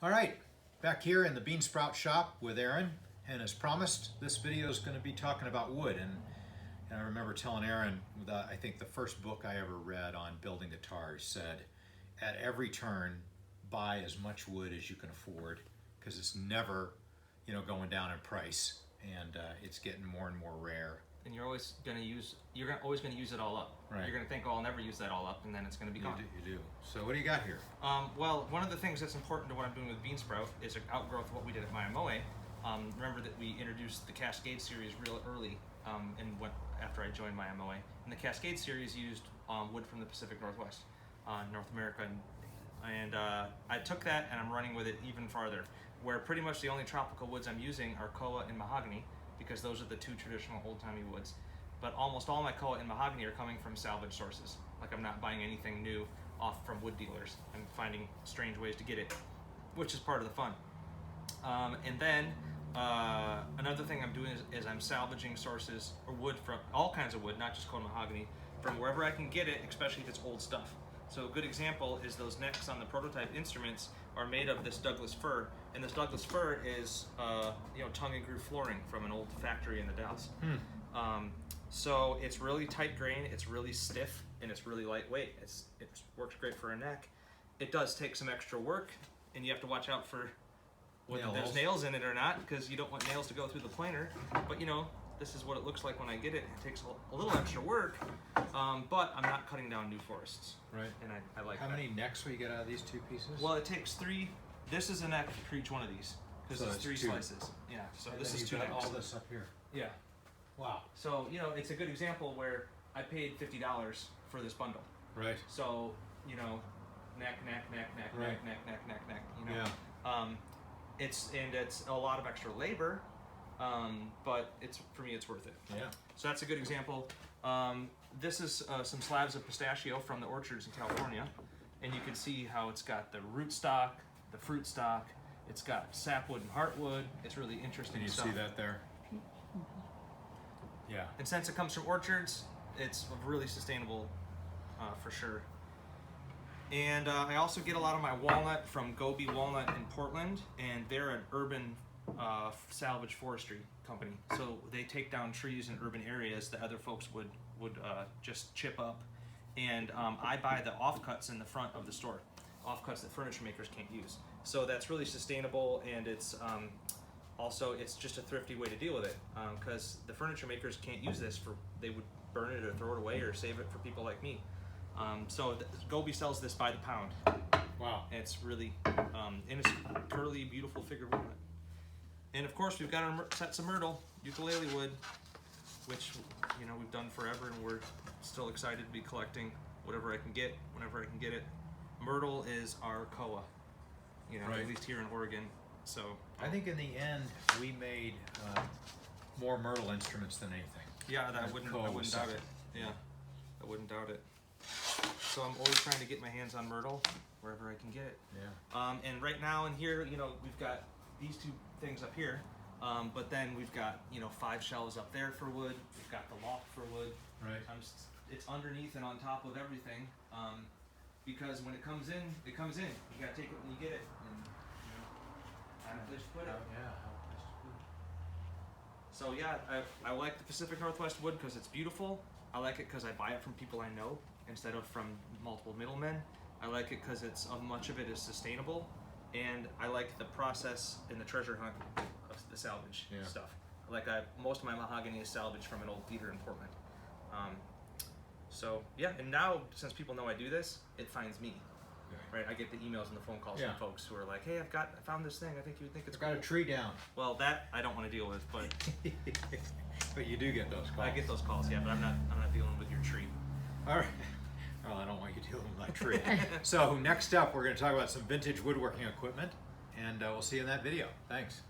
All right, back here in the Beansprout shop with Aaron, and as promised, this video is going to be talking about wood. And I remember telling Aaron that I think the first book I ever read on building guitars said, at every turn, buy as much wood as you can afford, because it's never, going down in price, and it's getting more and more rare. And you're always going to use it all up. Right. You're going to think, oh, I'll never use that all up, and then it's going to be gone. You do. So what do you got here? Well, one of the things that's important to what I'm doing with Beansprout is an outgrowth of what we did at my MOA. Remember that we introduced the Cascade series real early after I joined my MOA. And the Cascade series used wood from the Pacific Northwest, North America. And I took that and I'm running with it even farther, where pretty much the only tropical woods I'm using are koa and mahogany, because those are the two traditional old-timey woods. But almost all my koa and mahogany are coming from salvage sources. Like, I'm not buying anything new off from wood dealers. I'm finding strange ways to get it, which is part of the fun. And then another thing I'm doing is I'm salvaging sources or wood from all kinds of wood, not just koa and mahogany, from wherever I can get it, especially if it's old stuff. So a good example is those necks on the prototype instruments are made of this Douglas fir, and this Douglas fir is tongue and groove flooring from an old factory in the Dalles. So it's really tight grain, it's really stiff, and it's really lightweight. It works great for a neck. It does take some extra work, and you have to watch out for whether there's nails in it or not, because you don't want nails to go through the planer. But this is what it looks like when I get it. It takes a little extra work, but I'm not cutting down new forests. Right. And I like How that. many necks will you get out of these two pieces? Well, it takes 3. This is a neck for each one of these, because So it's it's 3 2. slices. Yeah. So And this then is you've 2 got necks. all this up here. Yeah. Wow. So it's a good example where I paid $50 for this bundle. Right. So neck, Right. neck. Yeah. It's a lot of extra labor, but for me it's worth it. Yeah. So that's a good example. This is some slabs of pistachio from the orchards in California, and you can see how it's got the rootstock, the fruit stock. It's got sapwood and heartwood. It's really interesting Can you stuff. see that there? Yeah. And since it comes from orchards, it's really sustainable for sure. And I also get a lot of my walnut from Gobi Walnut in Portland, and they're an urban salvage forestry company. So they take down trees in urban areas that other folks would just chip up. And I buy the offcuts in the front of the store, offcuts that furniture makers can't use. So that's really sustainable, and it's also it's just a thrifty way to deal with it, because the furniture makers can't use this they would burn it or throw it away or save it for people like me. So Gobi sells this by the pound. Wow. And it's really, and it's curly, beautiful figured walnut. And of course, we've got our sets of myrtle, ukulele wood, which we've done forever, and we're still excited to be collecting whatever I can get, whenever I can get it. Myrtle is our koa, Right. at least here in Oregon. So I think in the end we made more myrtle instruments than anything. yeah, I wouldn't doubt it. Yeah, I wouldn't doubt it. So I'm always trying to get my hands on myrtle wherever I can get it. Yeah. And right now in here, we've got these 2 things up here, but then we've got 5 shelves up there for wood. We've got the loft for wood. Right. It's underneath and on top of everything, because when it comes in, it comes in. You gotta take it when you get it, and I have a place to put it. Yeah. So yeah, I like the Pacific Northwest wood because it's beautiful. I like it because I buy it from people I know instead of from multiple middlemen. I like it because much of it is sustainable, and I like the process and the treasure hunt of the salvage stuff. Most of my mahogany is salvaged from an old theater in Portland. So yeah, and now since people know I do this, it finds me. Right, I get the emails and the phone calls from folks who are like, "Hey, I found this thing. I think you would think it's got a tree down." Well, that I don't want to deal with, but But you do get those calls. I get those calls, yeah. But I'm not dealing with your tree. All right. Well, I don't want you dealing with my tree. So next up, we're going to talk about some vintage woodworking equipment, and we'll see you in that video. Thanks.